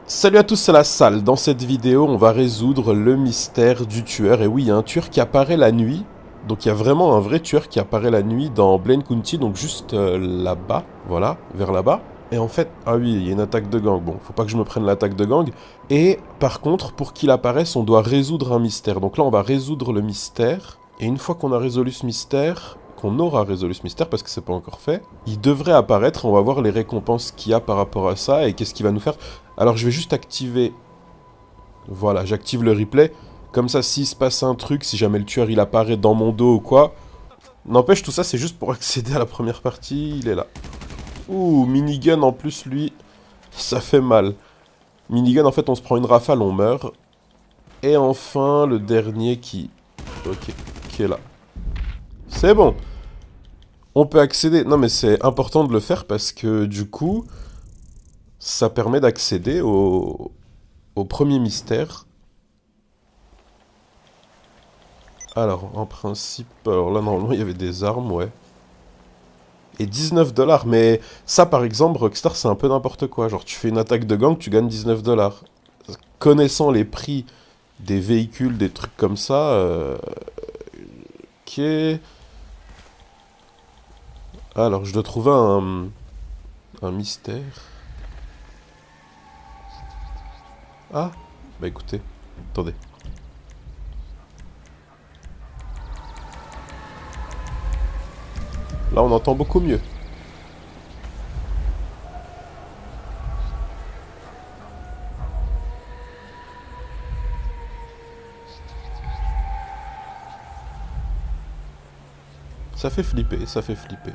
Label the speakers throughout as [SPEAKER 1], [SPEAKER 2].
[SPEAKER 1] Salut à tous, c'est la salle. Dans cette vidéo, on va résoudre le mystère du tueur. Et oui, il y a un tueur qui apparaît la nuit. Donc il y a vraiment un vrai tueur qui apparaît la nuit dans Blaine County, donc juste là-bas, voilà, vers là-bas. Et en fait, ah oui, il y a une attaque de gang. Bon, faut pas que je me prenne l'attaque de gang. Et par contre, pour qu'il apparaisse, on doit résoudre un mystère. Donc là, on va résoudre le mystère. Et une fois qu'on a résolu ce mystère, qu'on aura résolu ce mystère, parce que c'est pas encore fait, il devrait apparaître. On va voir les récompenses qu'il y a par rapport à ça et qu'est-ce qu'il va nous faire. Alors je vais juste activer... Voilà, j'active le replay. Comme ça, s'il se passe un truc, si jamais le tueur il apparaît dans mon dos ou quoi... N'empêche, tout ça c'est juste pour accéder à la première partie, il est là. Ouh, minigun en plus, lui, ça fait mal. Minigun, en fait, on se prend une rafale, on meurt. Et enfin, le dernier qui... Ok, qui est là. C'est bon. On peut accéder... Non mais c'est important de le faire parce que du coup, ça permet d'accéder au premier mystère. Alors, en principe... Alors là, normalement, il y avait des armes, ouais. Et 19 dollars, mais ça, par exemple, Rockstar, c'est un peu n'importe quoi. Genre, tu fais une attaque de gang, tu gagnes 19 dollars. Connaissant les prix des véhicules, des trucs comme ça, ok. Alors, je dois trouver un mystère. Ah, bah écoutez, attendez. Là, on entend beaucoup mieux. Ça fait flipper, ça fait flipper.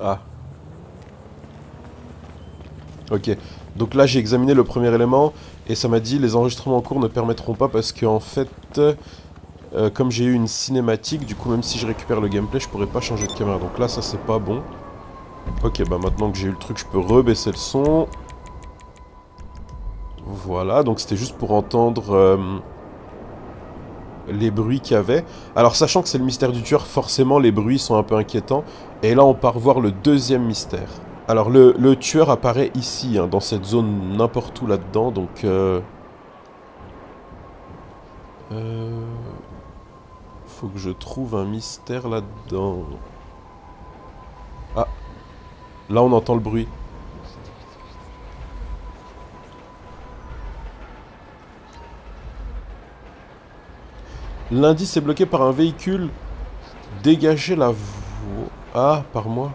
[SPEAKER 1] Ah, ok. Donc là, j'ai examiné le premier élément et ça m'a dit les enregistrements en cours ne permettront pas parce que en fait, comme j'ai eu une cinématique, du coup, même si je récupère le gameplay, je pourrais pas changer de caméra. Donc là, ça c'est pas bon. Ok, bah maintenant que j'ai eu le truc, je peux rebaisser le son. Voilà, donc c'était juste pour entendre les bruits qu'il y avait. Alors, sachant que c'est le mystère du tueur, forcément les bruits sont un peu inquiétants. Et là, on part voir le deuxième mystère. Alors, le tueur apparaît ici, hein, dans cette zone n'importe où là-dedans, donc... faut que je trouve un mystère là-dedans. Ah, là on entend le bruit. L'indice est bloqué par un véhicule. Dégagez la voie. Ah, par moi.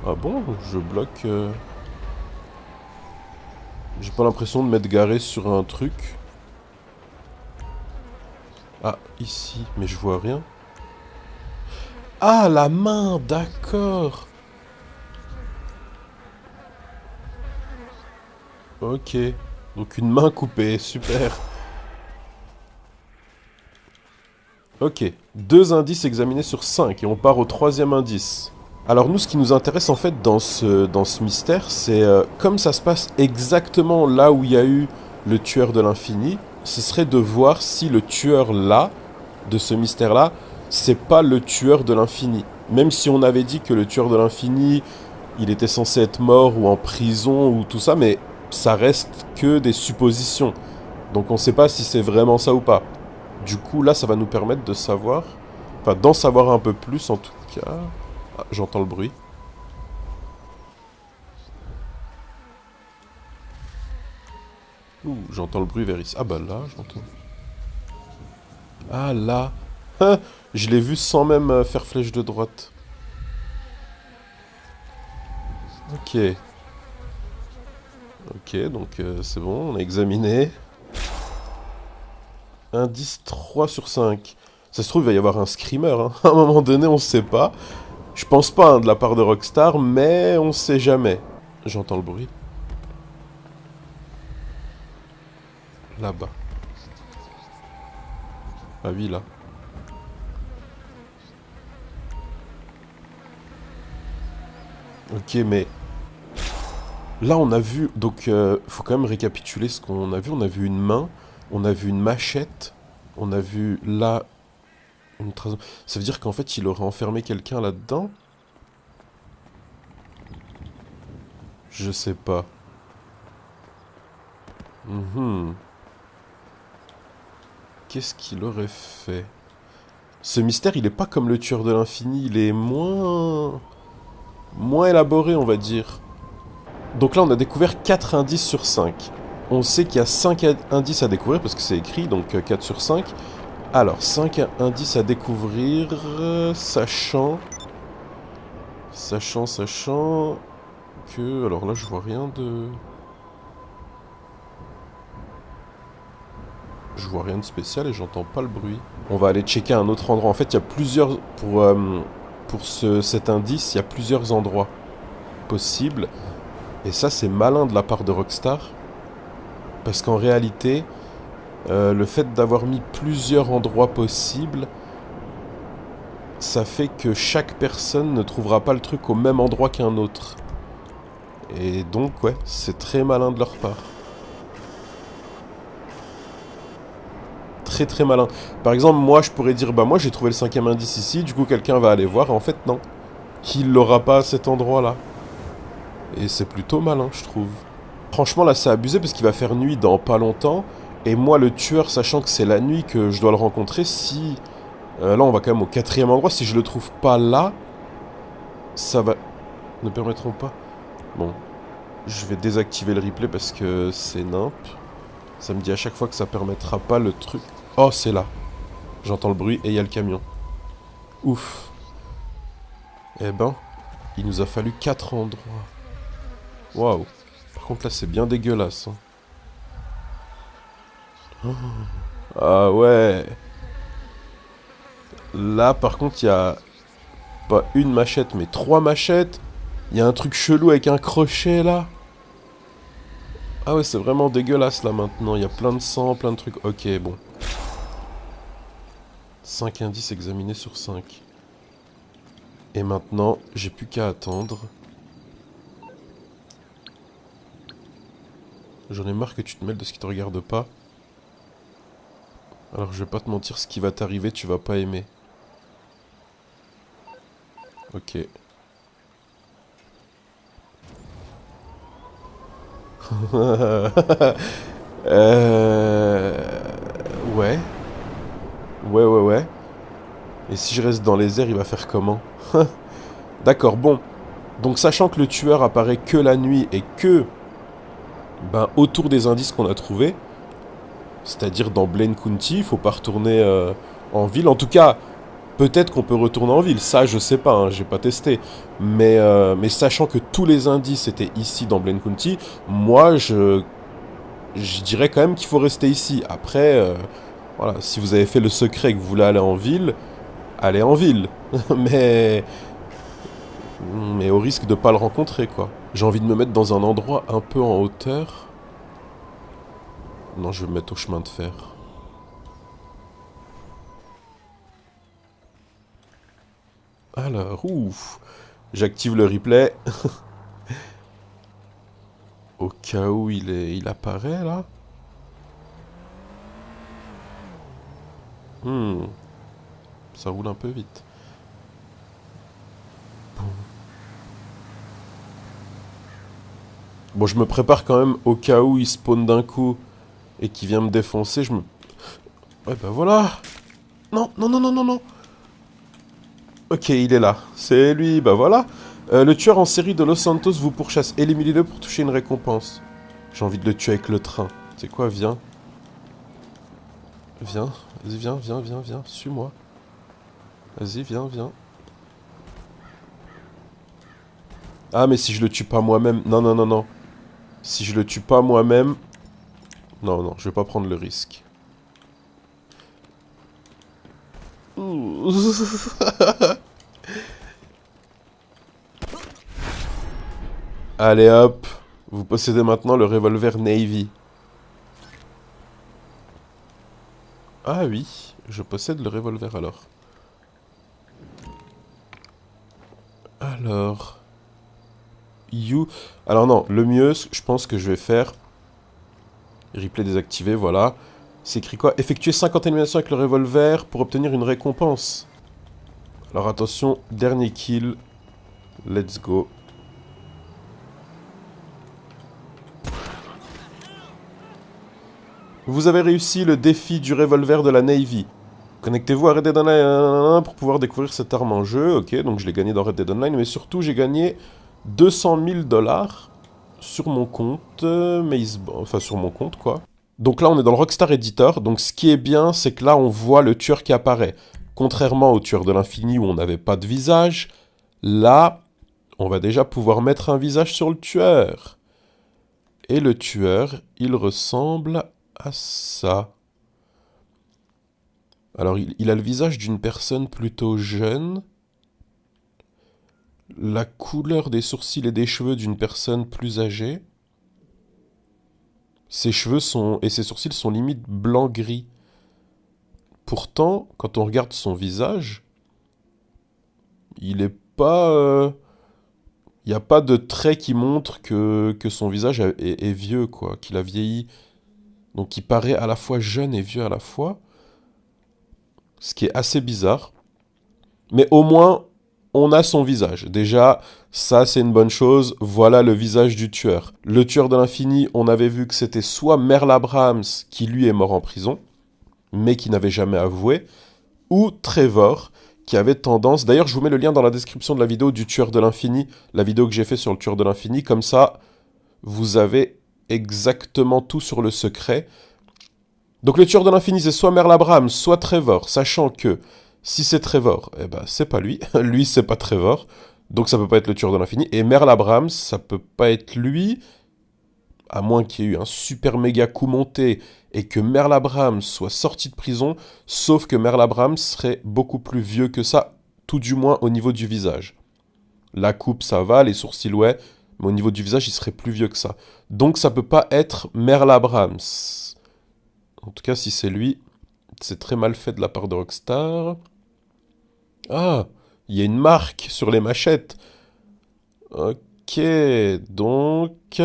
[SPEAKER 1] Ah bon, je bloque... J'ai pas l'impression de m'être garé sur un truc. Ah, ici, mais je vois rien. Ah, la main, d'accord. Ok. Donc une main coupée, super. Ok. 2 indices examinés sur 5 et on part au troisième indice. Alors nous, ce qui nous intéresse en fait dans ce mystère, c'est comme ça se passe exactement là où il y a eu le tueur de l'infini, ce serait de voir si le tueur là, de ce mystère-là, c'est pas le tueur de l'infini. Même si on avait dit que le tueur de l'infini, il était censé être mort ou en prison ou tout ça, mais ça reste que des suppositions. Donc on sait pas si c'est vraiment ça ou pas. Du coup là, ça va nous permettre de savoir, enfin d'en savoir un peu plus en tout cas. Ah, j'entends le bruit. Ouh, j'entends le bruit vers ici. Ah bah là, j'entends. Ah là. Hein, je l'ai vu sans même faire flèche de droite. Ok. Ok, donc c'est bon, on a examiné. Indice 3 sur 5. Ça se trouve, il va y avoir un screamer. Hein. À un moment donné, on sait pas. Je pense pas hein, de la part de Rockstar, mais on sait jamais. J'entends le bruit. Là-bas. Ah oui, là. Ok, mais... Là, on a vu... Donc, faut quand même récapituler ce qu'on a vu. On a vu une main, on a vu une machette, on a vu là... Une trace... Ça veut dire qu'en fait, il aurait enfermé quelqu'un là-dedans? Je sais pas. Mhm. Qu'est-ce qu'il aurait fait? Ce mystère, il est pas comme le tueur de l'infini, il est moins élaboré, on va dire. Donc là, on a découvert 4 indices sur 5. On sait qu'il y a 5 indices à découvrir, parce que c'est écrit, donc 4 sur 5. Alors, 5 indices à découvrir, sachant que... Alors là, je vois rien de... Je vois rien de spécial et j'entends pas le bruit. On va aller checker un autre endroit. En fait, il y a plusieurs... Pour cet indice, il y a plusieurs endroits possibles. Et ça, c'est malin de la part de Rockstar. Parce qu'en réalité, le fait d'avoir mis plusieurs endroits possibles, ça fait que chaque personne ne trouvera pas le truc au même endroit qu'un autre. Et donc, ouais, c'est très malin de leur part. Très très malin. Par exemple, moi, je pourrais dire, bah moi, j'ai trouvé le 5e indice ici, du coup, quelqu'un va aller voir, et en fait, non. Il l'aura pas à cet endroit-là. Et c'est plutôt malin, je trouve. Franchement, là, c'est abusé, parce qu'il va faire nuit dans pas longtemps, et moi, le tueur, sachant que c'est la nuit que je dois le rencontrer, si... là, on va quand même au 4e endroit, si je le trouve pas là, ça va... Ne permettront pas... Bon, je vais désactiver le replay parce que c'est nimp. Ça me dit à chaque fois que ça permettra pas le truc. Oh, c'est là. J'entends le bruit et il y a le camion. Ouf. Eh ben, il nous a fallu 4 endroits. Waouh. Par contre, là, c'est bien dégueulasse. Hein. Ah ouais. Là, par contre, il y a pas une machette, mais 3 machettes. Il y a un truc chelou avec un crochet, là. Ah ouais, c'est vraiment dégueulasse, là, maintenant. Il y a plein de sang, plein de trucs. Ok, bon. 5 indices examinés sur 5. Et maintenant, j'ai plus qu'à attendre. J'en ai marre que tu te mêles de ce qui te regarde pas. Alors je vais pas te mentir, ce qui va t'arriver, tu vas pas aimer. Ok. Ouais. Ouais. Et si je reste dans les airs, il va faire comment? D'accord, bon. Donc sachant que le tueur apparaît que la nuit et que... Ben, autour des indices qu'on a trouvés, c'est-à-dire dans Blaine County, il faut pas retourner en ville. En tout cas, peut-être qu'on peut retourner en ville. Ça, je sais pas, hein, j'ai pas testé. Mais sachant que tous les indices étaient ici dans Blaine County, moi, je dirais quand même qu'il faut rester ici. Après, voilà, si vous avez fait le secret et que vous voulez aller en ville, allez en ville. mais, mais au risque de pas le rencontrer, quoi. J'ai envie de me mettre dans un endroit un peu en hauteur. Non, je vais me mettre au chemin de fer. Alors, ouf. J'active le replay. Au cas où il apparaît, là. Ça roule un peu vite. Bon, je me prépare quand même au cas où il spawn d'un coup et qu'il vient me défoncer. Ouais, bah voilà. Non. Ok, il est là. C'est lui, bah voilà. Le tueur en série de Los Santos vous pourchasse. Éliminez-le pour toucher une récompense. J'ai envie de le tuer avec le train. C'est quoi, viens. Viens, vas-y, viens. Suis-moi. Vas-y, viens. Ah, mais si je le tue pas moi-même... Non. Si je le tue pas moi-même... Non, je vais pas prendre le risque. Allez hop, vous possédez maintenant le revolver Navy. Ah oui, je possède le revolver alors. Alors... you. Alors non, le mieux, je pense que je vais faire... Replay désactivé, voilà. C'est écrit quoi? Effectuer 50 éliminations avec le revolver pour obtenir une récompense. Alors attention, dernier kill. Let's go. Vous avez réussi le défi du revolver de la Navy. Connectez-vous à Red Dead Online pour pouvoir découvrir cette arme en jeu. Ok, donc je l'ai gagné dans Red Dead Online, mais surtout j'ai gagné 200 000 $ sur mon compte, enfin sur mon compte quoi. Donc là on est dans le Rockstar Editor, donc ce qui est bien c'est que là on voit le tueur qui apparaît. Contrairement au tueur de l'infini où on n'avait pas de visage, là on va déjà pouvoir mettre un visage sur le tueur. Et le tueur, il ressemble à ça. Alors, il a le visage d'une personne plutôt jeune. La couleur des sourcils et des cheveux d'une personne plus âgée. Ses cheveux et ses sourcils sont limite blanc-gris. Pourtant, quand on regarde son visage, il est pas... Il n'y a pas de trait qui montre que son visage est vieux, quoi, qu'il a vieilli. Donc il paraît à la fois jeune et vieux à la fois. Ce qui est assez bizarre. Mais au moins, on a son visage. Déjà, ça c'est une bonne chose. Voilà le visage du tueur. Le tueur de l'infini, on avait vu que c'était soit Merle Abrahams, qui lui est mort en prison, mais qui n'avait jamais avoué, ou Trevor, qui avait tendance... D'ailleurs, je vous mets le lien dans la description de la vidéo du tueur de l'infini, la vidéo que j'ai fait sur le tueur de l'infini, comme ça, vous avez exactement tout sur le secret. Donc le tueur de l'infini, c'est soit Merle Abrahams, soit Trevor, sachant que si c'est Trevor, eh ben c'est pas lui, lui c'est pas Trevor, donc ça peut pas être le tueur de l'infini, et Merle Abrahams, ça peut pas être lui, à moins qu'il y ait eu un super méga coup monté, et que Merle Abrahams soit sorti de prison, sauf que Merle Abrahams serait beaucoup plus vieux que ça, tout du moins au niveau du visage. La coupe ça va, les sourcils ouais, mais au niveau du visage il serait plus vieux que ça. Donc ça peut pas être Merle Abrahams. En tout cas, si c'est lui, c'est très mal fait de la part de Rockstar. Ah, il y a une marque sur les machettes. Ok, donc...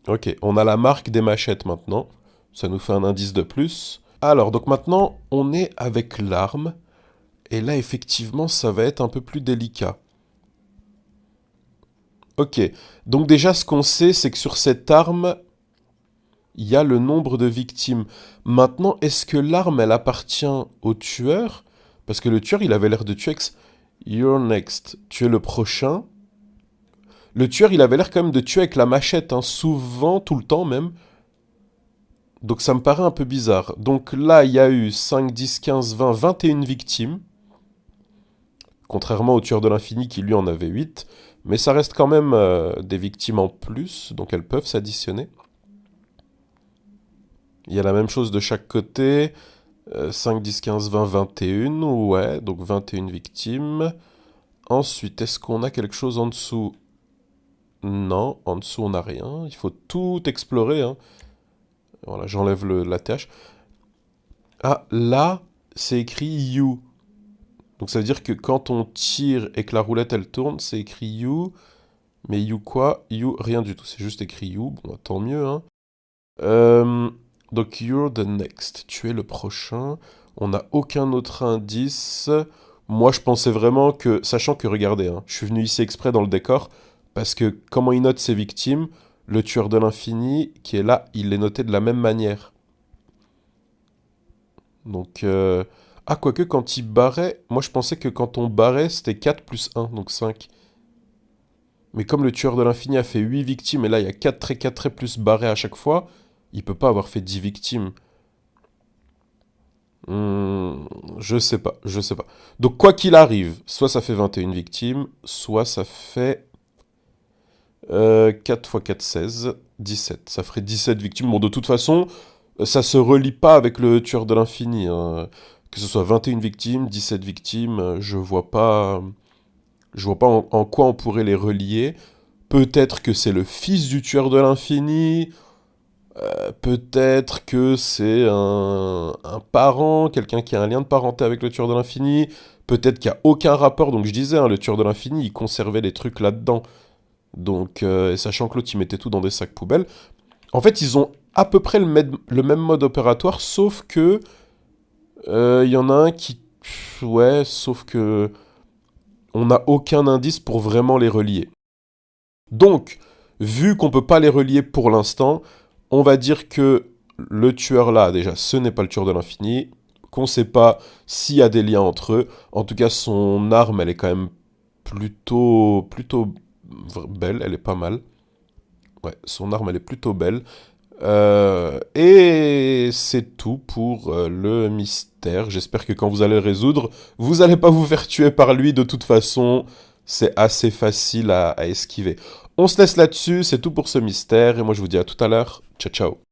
[SPEAKER 1] Ok, on a la marque des machettes maintenant. Ça nous fait un indice de plus. Alors, donc maintenant, on est avec l'arme. Et là, effectivement, ça va être un peu plus délicat. Ok, donc déjà, ce qu'on sait, c'est que sur cette arme... il y a le nombre de victimes. Maintenant, est-ce que l'arme, elle appartient au tueur? Parce que le tueur, il avait l'air de tuer... You're next. Tu es le prochain. Le tueur, il avait l'air quand même de tuer avec la machette, hein, souvent, tout le temps même. Donc ça me paraît un peu bizarre. Donc là, il y a eu 5, 10, 15, 20, 21 victimes. Contrairement au tueur de l'infini qui, lui, en avait 8. Mais ça reste quand même des victimes en plus, donc elles peuvent s'additionner. Il y a la même chose de chaque côté. 5, 10, 15, 20, 21. Ouais, donc 21 victimes. Ensuite, est-ce qu'on a quelque chose en dessous? Non, en dessous on n'a rien. Il faut tout explorer, hein. Voilà, j'enlève la TH. Ah, là, c'est écrit You. Donc ça veut dire que quand on tire et que la roulette elle tourne, c'est écrit You. Mais You quoi? You, rien du tout. C'est juste écrit You. Bon, tant mieux, hein. Donc you're the next. Tu es le prochain. On n'a aucun autre indice. Moi, je pensais vraiment que... Sachant que, regardez, hein, je suis venu ici exprès dans le décor, parce que comment il note ses victimes, le tueur de l'infini, qui est là, il les notait de la même manière. Donc... Ah, quoique, quand il barrait... Moi, je pensais que quand on barrait, c'était 4 plus 1, donc 5. Mais comme le tueur de l'infini a fait 8 victimes, et là, il y a 4 traits plus barrés à chaque fois, il peut pas avoir fait 10 victimes. Je sais pas, je sais pas. Donc quoi qu'il arrive, soit ça fait 21 victimes, soit ça fait 4 x 4, 16, 17. Ça ferait 17 victimes. Bon, de toute façon, ça se relie pas avec le tueur de l'infini, hein. Que ce soit 21 victimes, 17 victimes, je vois pas en quoi on pourrait les relier. Peut-être que c'est le fils du tueur de l'infini. Peut-être que c'est un parent, quelqu'un qui a un lien de parenté avec le tueur de l'infini. Peut-être qu'il n'y a aucun rapport. Donc je disais, hein, le tueur de l'infini, il conservait les trucs là-dedans. Donc, sachant que l'autre, il mettait tout dans des sacs poubelles. En fait, ils ont à peu près le même mode opératoire, sauf que il y en a un qui... Ouais, sauf que on n'a aucun indice pour vraiment les relier. Donc, vu qu'on peut pas les relier pour l'instant, on va dire que le tueur là, déjà, ce n'est pas le tueur de l'infini, qu'on sait pas s'il y a des liens entre eux. En tout cas, son arme, elle est quand même plutôt belle, elle est pas mal. Ouais, son arme, elle est plutôt belle. Et c'est tout pour le mystère. J'espère que quand vous allez le résoudre, vous n'allez pas vous faire tuer par lui. De toute façon, c'est assez facile à esquiver. On se laisse là-dessus, c'est tout pour ce mystère. Et moi, je vous dis à tout à l'heure. Ciao, ciao.